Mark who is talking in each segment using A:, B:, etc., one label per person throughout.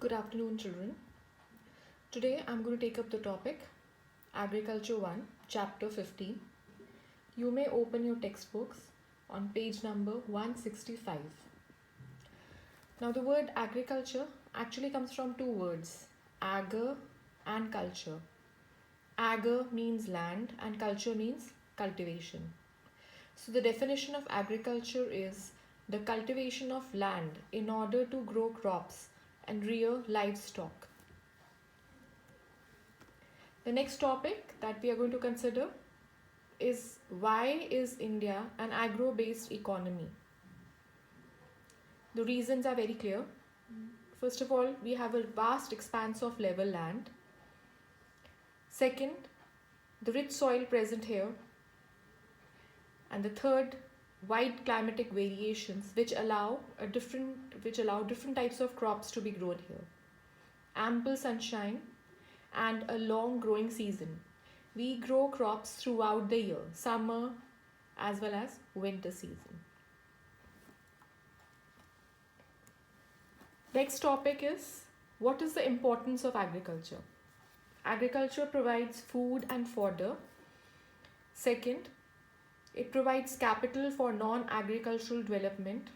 A: Good afternoon, children. Today I'm going to take up the topic Agriculture 1, Chapter 15. You may open your textbooks on page number 165. Now, the word agriculture actually comes from two words, agar and culture. Agar means land and culture means cultivation. So, the definition of agriculture is the cultivation of land in order to grow crops and rear livestock. The next topic that we are going to consider is why is India an agro-based economy? The reasons are very clear. First of all, we have a vast expanse of level land. Second, the rich soil present here. And the third, wide climatic variations which allow different types of crops to be grown here. Ample sunshine and a long growing season. We grow crops throughout the year, summer as well as winter season. Next topic is, what is the importance of agriculture? Agriculture provides food and fodder. Second, it provides capital for non-agricultural development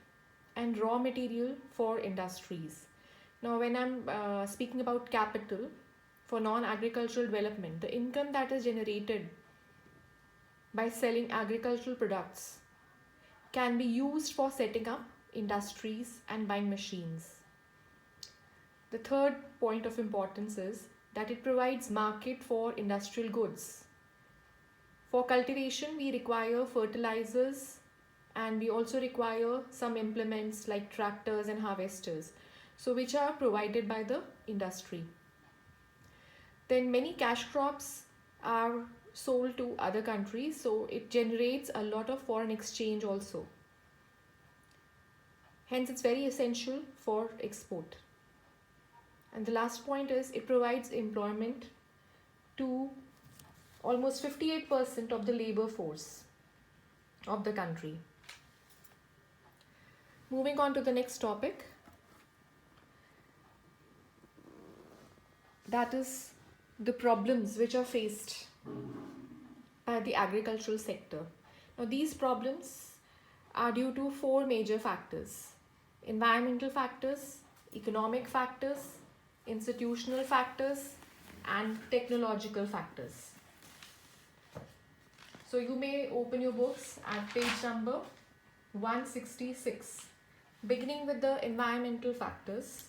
A: and raw material for industries. Now, when I'm speaking about capital for non-agricultural development, the income that is generated by selling agricultural products can be used for setting up industries and buying machines. The third point of importance is that it provides market for industrial goods. For cultivation, we require fertilizers and we also require some implements like tractors and harvesters, so which are provided by the industry. Then many cash crops are sold to other countries, so it generates a lot of foreign exchange also. Hence, it's very essential for export. And the last point is it provides employment to almost 58% of the labor force of the country. Moving on to the next topic, that is the problems which are faced by the agricultural sector. Now, these problems are due to four major factors: environmental factors, economic factors, institutional factors, and technological factors. So you may open your books at page number 166. Beginning with the environmental factors.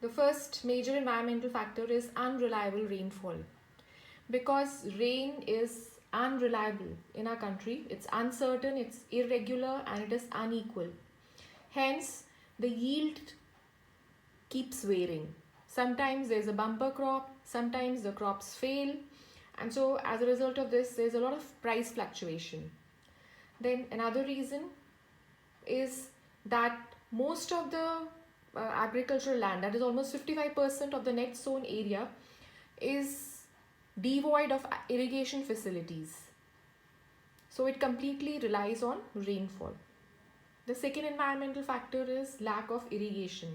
A: The first major environmental factor is unreliable rainfall. Because rain is unreliable in our country, it's uncertain, it's irregular, and it is unequal. Hence, the yield keeps varying. Sometimes there's a bumper crop, sometimes the crops fail, and so as a result of this, there's a lot of price fluctuation. Then another reason is that most of the agricultural land, that is almost 55% of the net sown area, is devoid of irrigation facilities. So it completely relies on rainfall. The second environmental factor is lack of irrigation.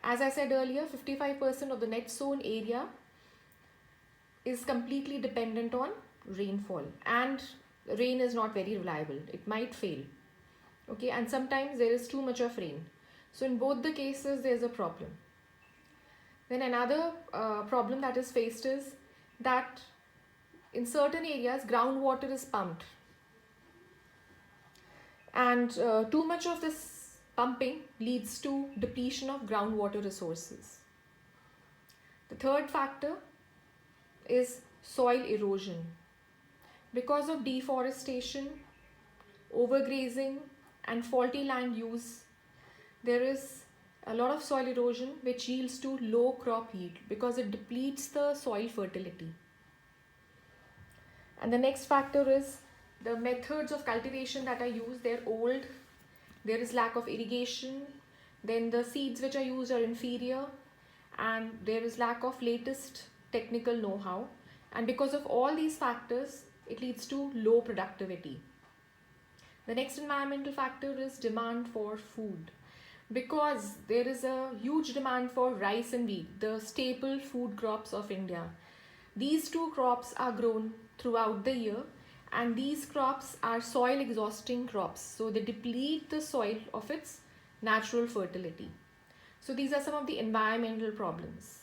A: As I said earlier, 55% of the net sown area is completely dependent on rainfall, and rain is not very reliable. It might fail. Okay, and sometimes there is too much of rain. So in both the cases, there's a problem. Then another problem that is faced is that in certain areas, groundwater is pumped. And too much of this pumping leads to depletion of groundwater resources. The third factor is soil erosion. Because of deforestation, overgrazing, and faulty land use, there is a lot of soil erosion which yields to low crop yield because it depletes the soil fertility. And the next factor is the methods of cultivation that are used, they're old, there is lack of irrigation, then the seeds which are used are inferior, and there is lack of latest technical know-how. And because of all these factors, it leads to low productivity. The next environmental factor is demand for food. because there is a huge demand for rice and wheat, the staple food crops of India. These two crops are grown throughout the year, and these crops are soil exhausting crops, so they deplete the soil of its natural fertility. So these are some of the environmental problems.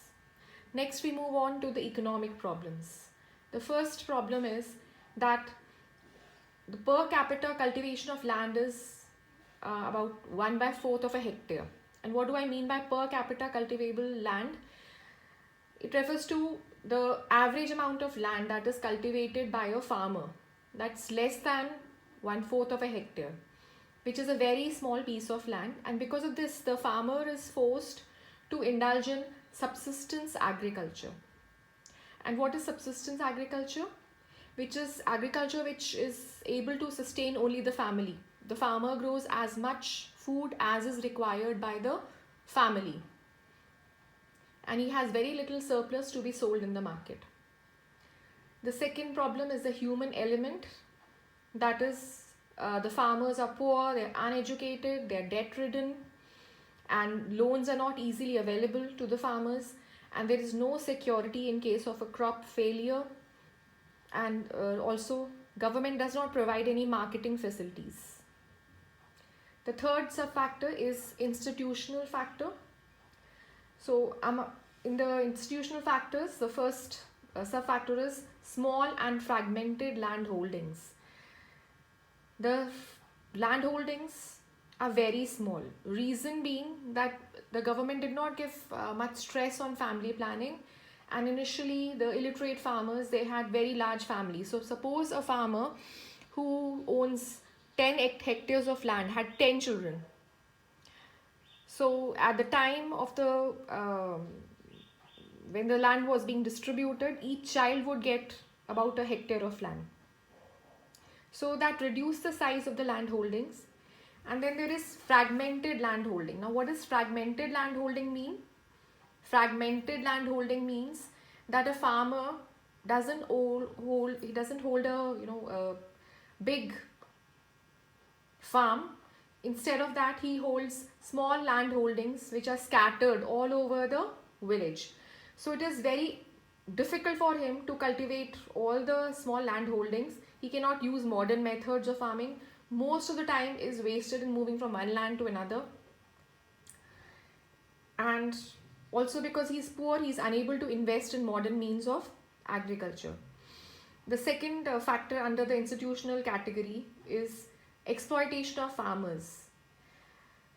A: Next, we move on to the economic problems. The first problem is that the per capita cultivation of land is about 1/4 of a hectare. And what do I mean by per capita cultivable land? It refers to the average amount of land that is cultivated by a farmer. That's less than 1/4 of a hectare, which is a very small piece of land. And because of this, the farmer is forced to indulge in subsistence agriculture. And what is subsistence agriculture? Which is agriculture which is able to sustain only the family. The farmer grows as much food as is required by the family, and he has very little surplus to be sold in the market. The second problem is the human element. That is, the farmers are poor, they're uneducated, they're debt ridden, and loans are not easily available to the farmers, and there is no security in case of a crop failure, and also government does not provide any marketing facilities. The third sub factor is institutional factor. So in the institutional factors, the first sub factor is small and fragmented land holdings. The land holdings are very small. Reason being that the government did not give much stress on family planning, and initially the illiterate farmers, they had very large families. So suppose a farmer who owns 10 hectares of land had 10 children. So at the time of the when the land was being distributed, each child would get about a hectare of land. So that reduced the size of the land holdings. And then there is fragmented land holding. Now what does fragmented land holding mean? Fragmented land holding means that a farmer doesn't hold a big farm. Instead of that, he holds small land holdings which are scattered all over the village. So it is very difficult for him to cultivate all the small land holdings. He cannot use modern methods of farming. Most of the time is wasted in moving from one land to another. And also because he's poor, he's unable to invest in modern means of agriculture. The second factor under the institutional category is exploitation of farmers.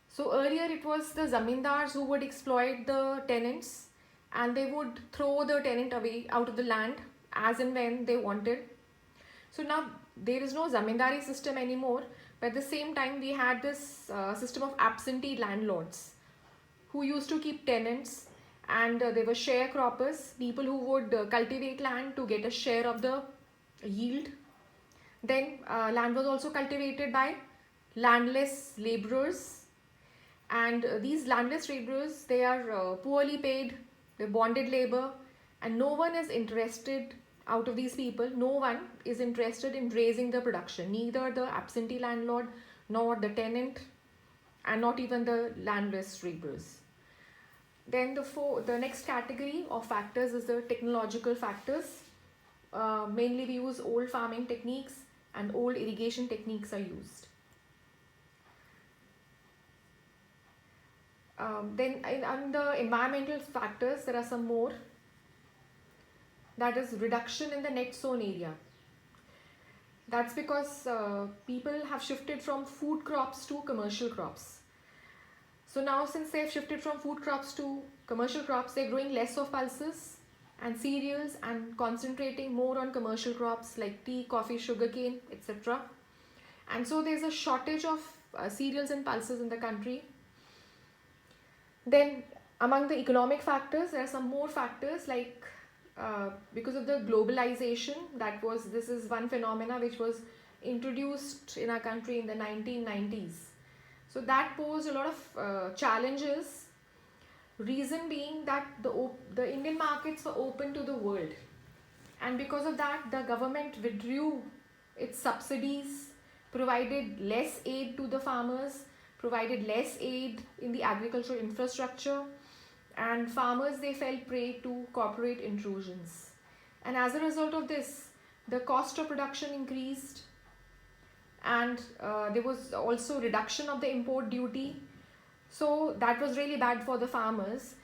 A: So earlier it was the zamindars who would exploit the tenants, and they would throw the tenant away out of the land as and when they wanted. So now there is no zamindari system anymore, but at the same time we had this system of absentee landlords who used to keep tenants, and they were sharecroppers, people who would cultivate land to get a share of the yield. Then land was also cultivated by landless laborers, and these landless laborers, they are poorly paid, they're bonded labor, and no one is interested out of these people. No one is interested in raising the production, neither the absentee landlord nor the tenant, and not even the landless laborers. Then the next category of factors is the technological factors. Mainly we use old farming techniques, and old irrigation techniques are used. Then on the environmental factors, there are some more. That is reduction in the net sown area. That's because people have shifted from food crops to commercial crops. So now since they've shifted from food crops to commercial crops, they're growing less of pulses and cereals and concentrating more on commercial crops like tea, coffee, sugarcane, etc. And so there's a shortage of cereals and pulses in the country. Then among the economic factors, there are some more factors like because of the globalization, this is one phenomena which was introduced in our country in the 1990s. So that posed a lot of challenges. Reason being that the Indian markets were open to the world, and because of that the government withdrew its subsidies, provided less aid to the farmers. provided less aid in the agricultural infrastructure, and farmers, they fell prey to corporate intrusions. And as a result of this, the cost of production increased, and there was also reduction of the import duty. So that was really bad for the farmers,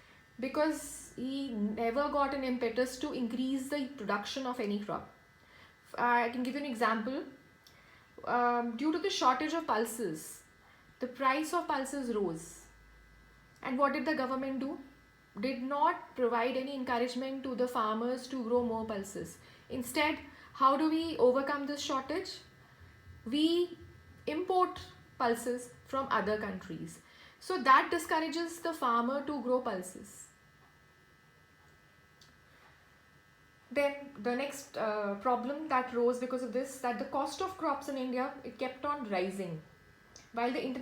A: because he never got an impetus to increase the production of any crop. I can give you an example. Due to the shortage of pulses, the price of pulses rose. And what did the government do? Did not provide any encouragement to the farmers to grow more pulses. Instead, how do we overcome this shortage? We import pulses from other countries. So that discourages the farmer to grow pulses. Then the next problem that rose because of this, that the cost of crops in India, it kept on rising. While the in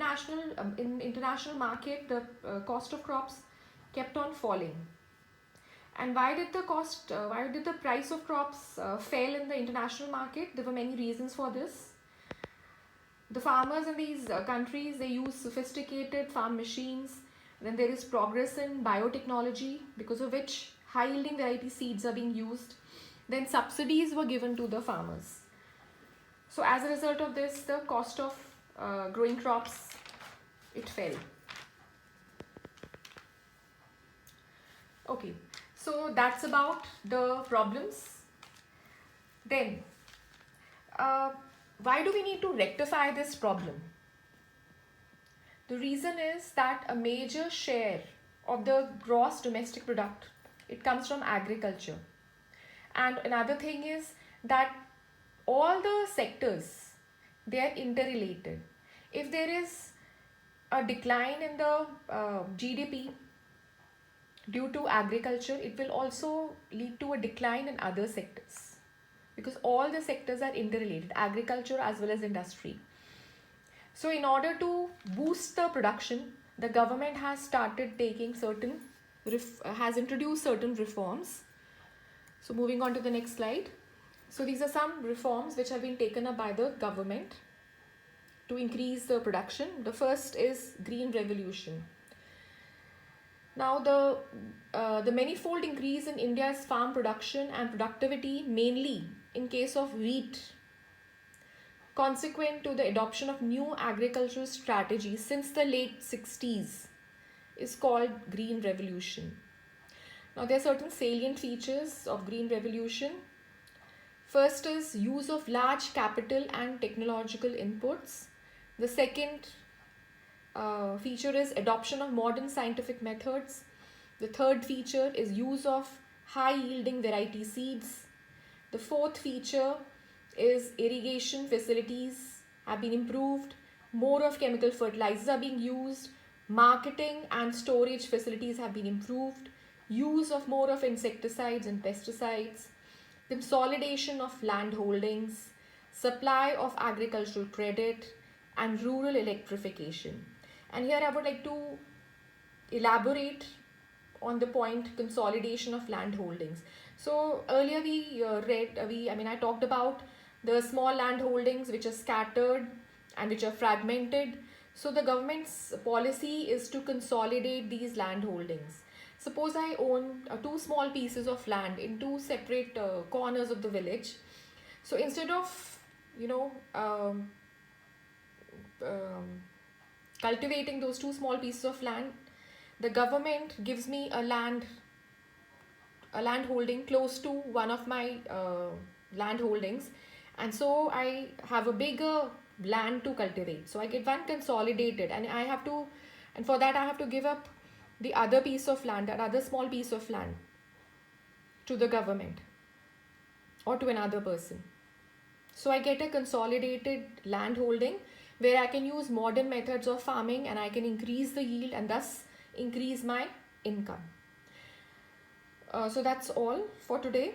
A: international market, the cost of crops kept on falling. And why did the price of crops fell in the international market? There were many reasons for this. The farmers in these countries, they use sophisticated farm machines. Then there is progress in biotechnology, because of which high yielding variety seeds are being used. Then subsidies were given to the farmers. So as a result of this, the cost of growing crops, it fell. Okay, so that's about the problems. Then why do we need to rectify this problem? The reason is that a major share of the gross domestic product, it comes from agriculture. And another thing is that all the sectors, they are interrelated. If there is a decline in the GDP due to agriculture, it will also lead to a decline in other sectors, because all the sectors are interrelated, agriculture as well as industry. So in order to boost the production, the government has started taking has introduced certain reforms. So moving on to the next slide. So these are some reforms which have been taken up by the government to increase the production. The first is Green Revolution. Now the manifold increase in India's farm production and productivity, mainly in case of wheat, consequent to the adoption of new agricultural strategies since the late 60s, is called Green Revolution. Now there are certain salient features of Green Revolution. First is use of large capital and technological inputs. The second feature is adoption of modern scientific methods. The third feature is use of high yielding variety seeds. The fourth feature is irrigation facilities have been improved. More of chemical fertilizers are being used. Marketing and storage facilities have been improved. Use of more of insecticides and pesticides. Consolidation of land holdings. Supply of agricultural credit and rural electrification. And here I would like to elaborate on the point consolidation of land holdings. So earlier I talked about the small land holdings which are scattered and which are fragmented. So the government's policy is to consolidate these land holdings. Suppose I own two small pieces of land in two separate corners of the village. So instead of cultivating those two small pieces of land, the government gives me a land holding close to one of my land holdings, and so I have a bigger land to cultivate. So I get one consolidated, and for that I have to give up the other piece of land, that other small piece of land, to the government or to another person. So I get a consolidated land holding where I can use modern methods of farming, and I can increase the yield and thus increase my income. So that's all for today.